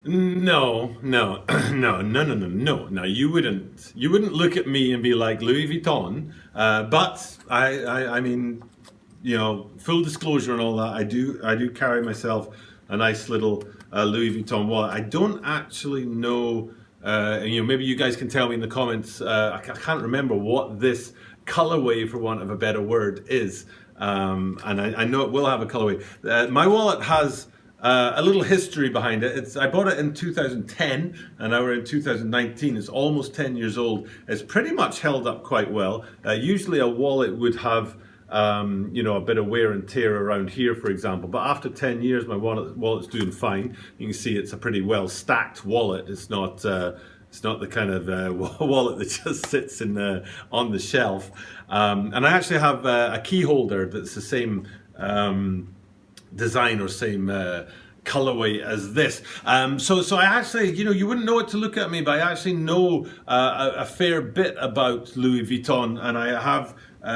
No, no, no, no, no, no, no. No, you wouldn't look at me and be like Louis Vuitton. But I mean, full disclosure and all that. I do carry myself a nice little Louis Vuitton wallet. I don't actually know. Maybe you guys can tell me in the comments. I can't remember what this colorway, for want of a better word, is. And I know it will have a colorway. My wallet has a little history behind it. I bought it in 2010, and now we're in 2019. It's almost 10 years old. It's pretty much held up quite well. Usually a wallet would have a bit of wear and tear around here, for example. But after 10 years, my wallet's doing fine. You can see it's a pretty well stacked wallet. It's not the kind of wallet that just sits on the shelf. And I actually have a key holder that's the same design or same colorway as this. So I actually, you wouldn't know it to look at me, but I actually know a fair bit about Louis Vuitton, and I have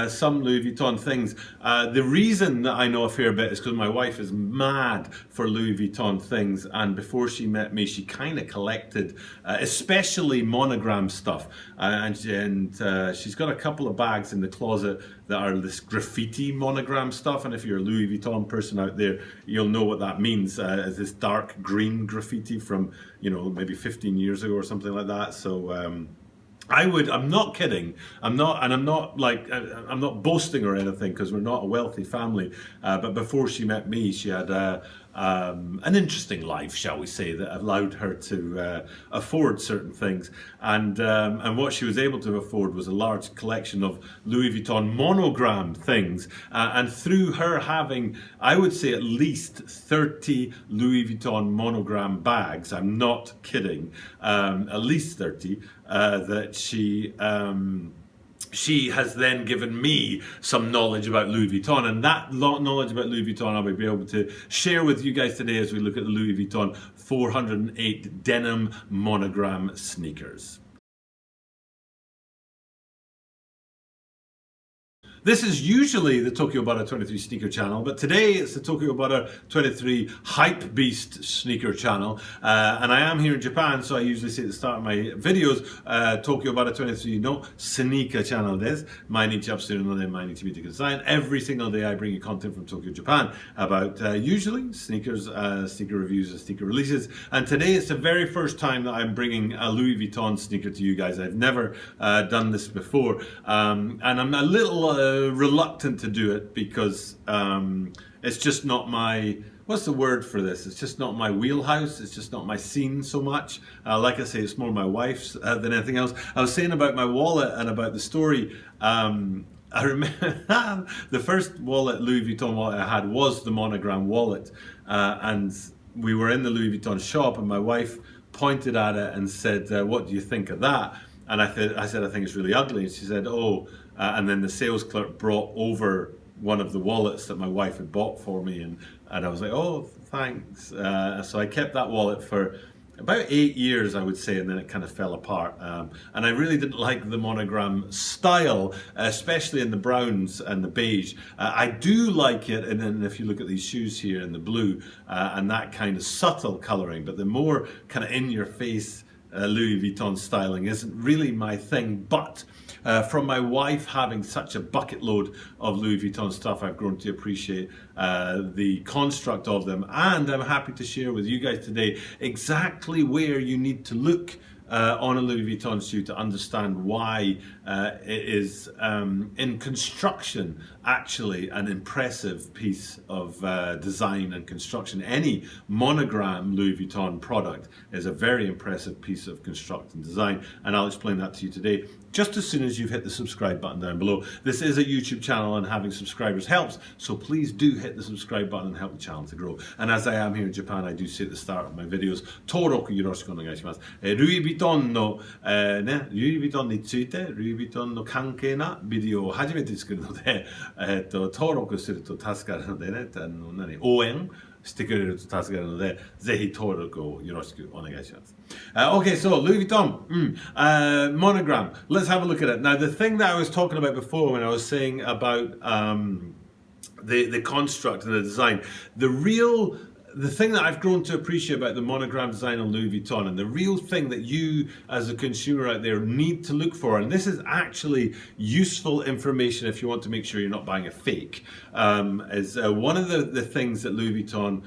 some Louis Vuitton things. The reason that I know a fair bit is because my wife is mad for Louis Vuitton things, and before she met me, she kind of collected, especially monogram stuff, and she's got a couple of bags in the closet that are this graffiti monogram stuff. And if you're a Louis Vuitton person out there, you'll know what that means. As this dark green graffiti from maybe 15 years ago or something like that. So I'm not kidding. I'm not boasting or anything, because we're not a wealthy family. But before she met me, she had an interesting life, shall we say, that allowed her to afford certain things. And what she was able to afford was a large collection of Louis Vuitton monogram things. And through her having, I would say, at least 30 Louis Vuitton monogram bags, I'm not kidding, at least 30, that she has then given me some knowledge about Louis Vuitton, and that knowledge about Louis Vuitton I'll be able to share with you guys today as we look at the Louis Vuitton 408 Denim Monogram sneakers. This is usually the Tokyo Butter 23 sneaker channel, but today it's the Tokyo Butter 23 Hype Beast sneaker channel. And I am here in Japan, so I usually say at the start of my videos, Tokyo Butter 23 no sneaker channel desu. Mainichi upstairs no de mainichi mite kudasai. Every single day I bring you content from Tokyo, Japan about usually sneakers, sneaker reviews and sneaker releases. And today it's the very first time that I'm bringing a Louis Vuitton sneaker to you guys. I've never done this before. And I'm a little reluctant to do it because it's just not my, what's the word for this? It's just not my wheelhouse. It's just not my scene so much. Like I say, it's more my wife's than anything else. I was saying about my wallet and about the story. I remember the first wallet, Louis Vuitton wallet I had was the monogram wallet. And we were in the Louis Vuitton shop, and my wife pointed at it and said, what do you think of that? And I said, I think it's really ugly. And she said, oh, and then the sales clerk brought over one of the wallets that my wife had bought for me. And I was like, oh, thanks. So I kept that wallet for about 8 years, I would say, and then it kind of fell apart. And I really didn't like the monogram style, especially in the browns and the beige. I do like it, and then if you look at these shoes here in the blue, and that kind of subtle coloring, but the more kind of in-your-face Louis Vuitton styling isn't really my thing. But from my wife having such a bucket load of Louis Vuitton stuff, I've grown to appreciate the construct of them, and I'm happy to share with you guys today exactly where you need to look on a Louis Vuitton shoe to understand why it is in construction actually an impressive piece of design and construction. Any monogram Louis Vuitton product is a very impressive piece of construct and design, and I'll explain that to you today just as soon as you've hit the subscribe button down below. This is a YouTube channel, and having subscribers helps, so please do hit the subscribe button and help the channel to grow. And as I am here in Japan, I do say at the start of my videos, Toroku yoroshiku onegaishimasu. Louis Vuitton no ルイ・ヴィトンについて、ルイ・ヴィトンの関係なビデオを初めて作るので、登録すると助かるのでね、応援してくれると助かるので、ぜひ登録をよろしくお願いします。Okay, so Louis Vuitton, monogram. Let's have a look at it. Now, the thing that I was talking about before when I was saying about the construct and the design, the real the thing that I've grown to appreciate about the monogram design on Louis Vuitton, and the real thing that you as a consumer out there need to look for, and this is actually useful information if you want to make sure you're not buying a fake, is one of the things that Louis Vuitton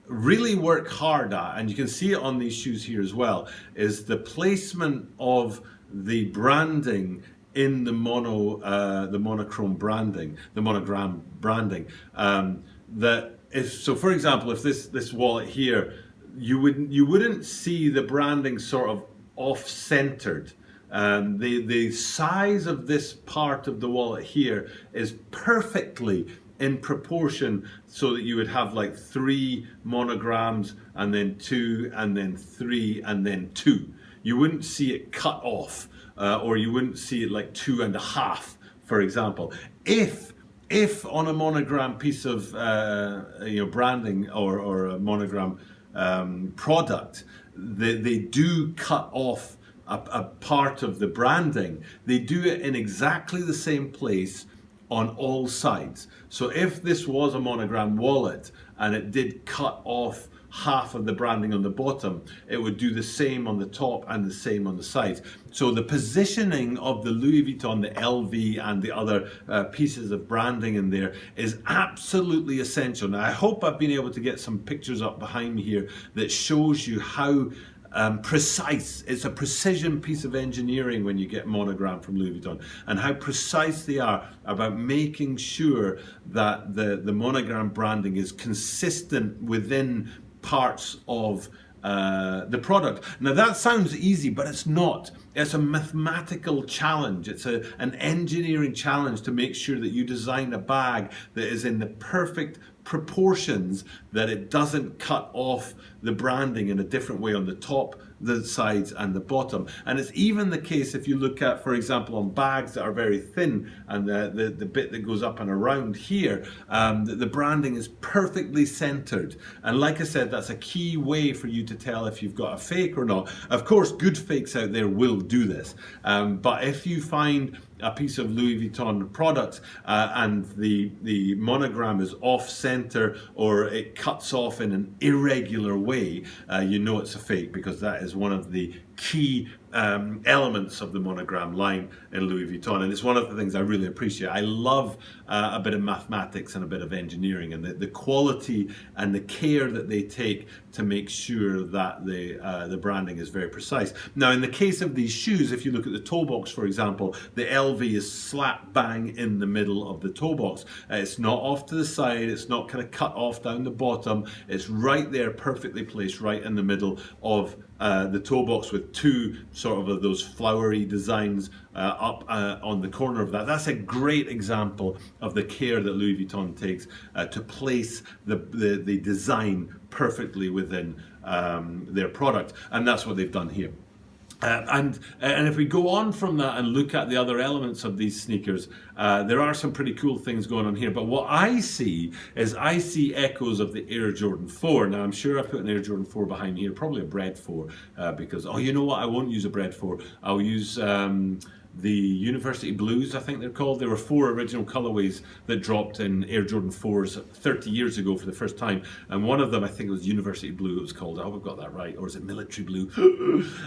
really work hard at, and you can see it on these shoes here as well, is the placement of the branding in the monochrome branding, the monogram branding. So for example, if this wallet here, you wouldn't see the branding sort of off-centered. The size of this part of the wallet here is perfectly in proportion, so that you would have like 3 monograms and then 2 and then 3 and then 2. You wouldn't see it cut off, or you wouldn't see it like 2.5, for example. If on a monogram piece of branding or a monogram product, they do cut off a part of the branding, they do it in exactly the same place on all sides. So if this was a monogram wallet and it did cut off half of the branding on the bottom, it would do the same on the top and the same on the sides. So the positioning of the Louis Vuitton, the LV, and the other pieces of branding in there is absolutely essential. Now I hope I've been able to get some pictures up behind me here that shows you how precise. It's a precision piece of engineering when you get monogram from Louis Vuitton, and how precise they are about making sure that the monogram branding is consistent within parts of the product. Now that sounds easy, but it's not. It's a mathematical challenge. It's an engineering challenge to make sure that you design a bag that is in the perfect proportions, that it doesn't cut off the branding in a different way on the top, the sides, and the bottom. And it's even the case if you look at, for example, on bags that are very thin, and the bit that goes up and around here, the branding is perfectly centered. And like I said, that's a key way for you to tell if you've got a fake or not. Of course, good fakes out there will do this, but if you find a piece of Louis Vuitton product and the monogram is off center, or it cuts off in an irregular way, you know it's a fake, because that is one of the key elements of the monogram line in Louis Vuitton, and it's one of the things I really appreciate. I love a bit of mathematics and a bit of engineering, and the quality and the care that they take to make sure that the branding is very precise. Now in the case of these shoes, if you look at the toe box, for example, the LV is slap bang in the middle of the toe box. It's not off to the side, it's not kind of cut off down the bottom, it's right there, perfectly placed right in the middle of the toe box, with 2 sort of those flowery designs up on the corner of that. That's a great example of the care that Louis Vuitton takes to place the design perfectly within their product, and that's what they've done here. And if we go on from that and look at the other elements of these sneakers, there are some pretty cool things going on here. But what I see is echoes of the Air Jordan 4. Now I'm sure I put an Air Jordan 4 behind here, probably a Bread 4, because, oh, you know what, I won't use a Bread 4. I'll use the University Blues, I think they're called. There were 4 original colorways that dropped in Air Jordan 4s 30 years ago for the first time, and one of them, I think it was University Blue it was called. I hope I've got that right, or is it Military Blue?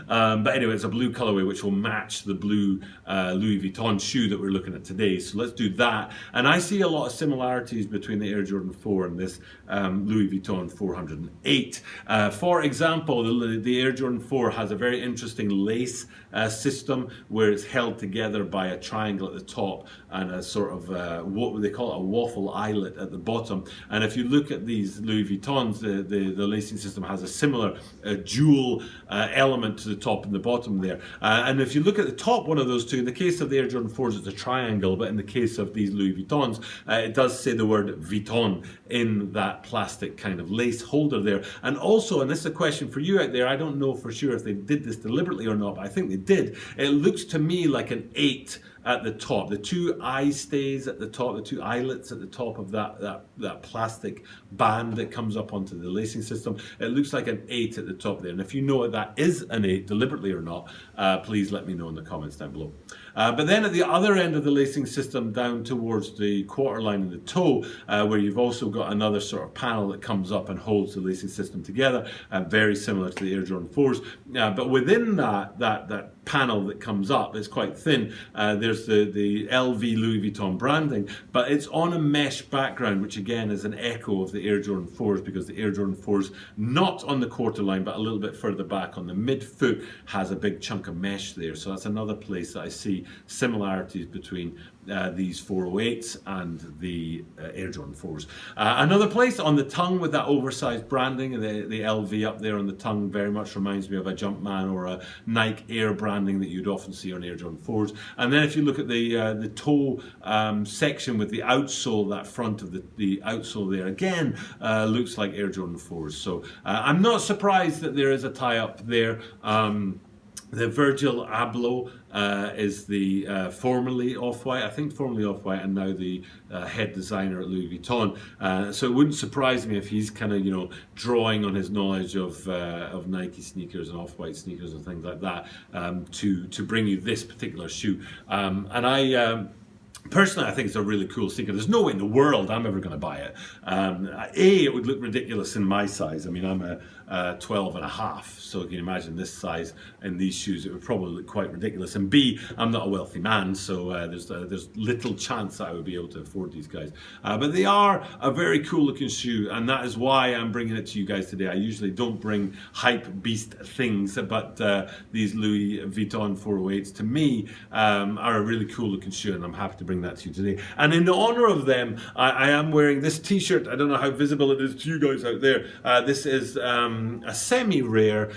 But anyway, it's a blue colorway which will match the blue Louis Vuitton shoe that we're looking at today, so let's do that. And I see a lot of similarities between the Air Jordan 4 and this Louis Vuitton 408. For example, the Air Jordan 4 has a very interesting lace system where it's held together by a triangle at the top and a sort of what they call it, a waffle eyelet at the bottom. And if you look at these Louis Vuittons, the lacing system has a similar dual element to the top and the bottom there. And if you look at the top one of those two, in the case of the Air Jordan 4s it's a triangle, but in the case of these Louis Vuittons it does say the word Vuitton in that plastic kind of lace holder there. And also, and this is a question for you out there, I don't know for sure if they did this deliberately or not, but I think they did. It looks to me like an 8 at the top, the two eye stays at the top, the two eyelets at the top of that plastic band that comes up onto the lacing system. It looks like an 8 at the top there. And if you know if that is an 8, deliberately or not, please let me know in the comments down below. But then at the other end of the lacing system, down towards the quarter line and the toe, where you've also got another sort of panel that comes up and holds the lacing system together, very similar to the Air Jordan 4s. But within that panel that comes up, it's quite thin. There's the LV Louis Vuitton branding, but it's on a mesh background, which again is an echo of the Air Jordan 4s, because the Air Jordan 4s, not on the quarter line, but a little bit further back on the midfoot, has a big chunk of mesh there. So that's another place that I see similarities between these 408s and the Air Jordan 4s. Another place on the tongue with that oversized branding, the LV up there on the tongue very much reminds me of a Jumpman or a Nike Air branding that you'd often see on Air Jordan 4s. And then if you look at the toe section with the outsole, that front of the outsole there, again, looks like Air Jordan 4s. So I'm not surprised that there is a tie-up there. The Virgil Abloh is the formerly Off-White, I think formerly Off-White, and now the head designer at Louis Vuitton. So it wouldn't surprise me if he's kind of, drawing on his knowledge of Nike sneakers and Off-White sneakers and things like that to bring you this particular shoe. And I... Personally, I think it's a really cool sneaker. There's no way in the world I'm ever going to buy it. It would look ridiculous in my size. I mean, I'm a 12 and a half, so you can imagine this size in these shoes, it would probably look quite ridiculous. And B, I'm not a wealthy man, so there's little chance that I would be able to afford these guys. But they are a very cool looking shoe, and that is why I'm bringing it to you guys today. I usually don't bring hype beast things, but these Louis Vuitton 408s to me are a really cool looking shoe, and I'm happy to bring that to you today. And in honor of them, I am wearing this t-shirt. I don't know how visible it is to you guys out there. This is a semi-rare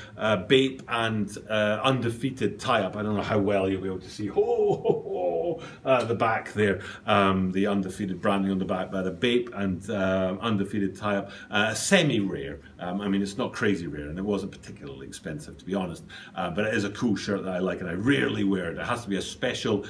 Bape and undefeated tie-up. I don't know how well you'll be able to see the back there, the undefeated branding on the back by the Bape and undefeated tie-up. Semi-rare. I mean, it's not crazy rare, and it wasn't particularly expensive, to be honest, but it is a cool shirt that I like, and I rarely wear it. It has to be a special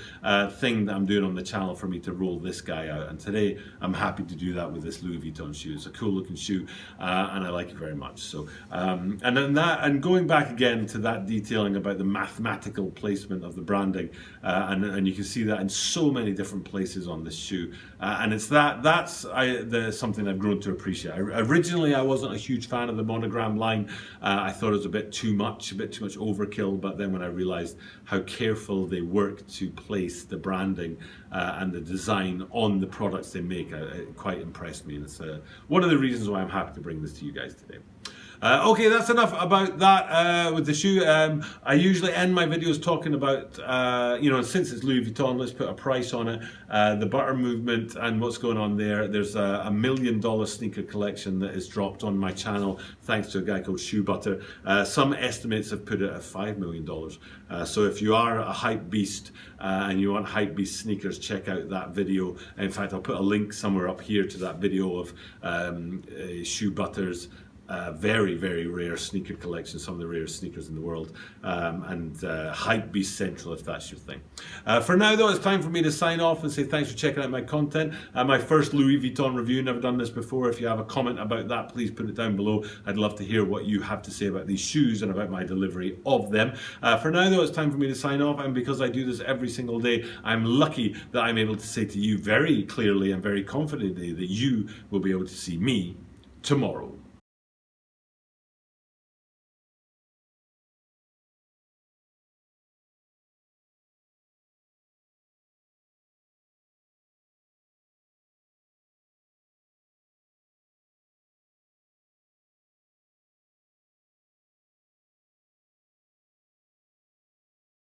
thing that I'm doing on the channel for me to roll this guy out, and today I'm happy to do that with this Louis Vuitton shoe. It's a cool looking shoe, and I like it very much. So and then and going back again to that detailing about the mathematical placement of the branding, and you can see that in so many different places on this shoe, and it's that's something I've grown to appreciate. Originally I wasn't a huge fan of the Monogram line. I thought it was a bit too much overkill, but then when I realized how careful they work to place the branding and the design on the products they make, it quite impressed me, and it's one of the reasons why I'm happy to bring this to you guys today. Okay, that's enough about that with the shoe. I usually end my videos talking about, since it's Louis Vuitton, let's put a price on it. The butter movement and what's going on there. There's a $1 million sneaker collection that is dropped on my channel thanks to a guy called Shoe Butter. Some estimates have put it at $5 million. So if you are a hype beast and you want hype beast sneakers, check out that video. In fact, I'll put a link somewhere up here to that video of Shoe Butter's very, very rare sneaker collection, some of the rarest sneakers in the world, and Hype Beast Central if that's your thing. For now though, it's time for me to sign off and say thanks for checking out my content. My first Louis Vuitton review, never done this before. If you have a comment about that, please put it down below. I'd love to hear what you have to say about these shoes and about my delivery of them. For now though, it's time for me to sign off, and because I do this every single day, I'm lucky that I'm able to say to you very clearly and very confidently that you will be able to see me tomorrow.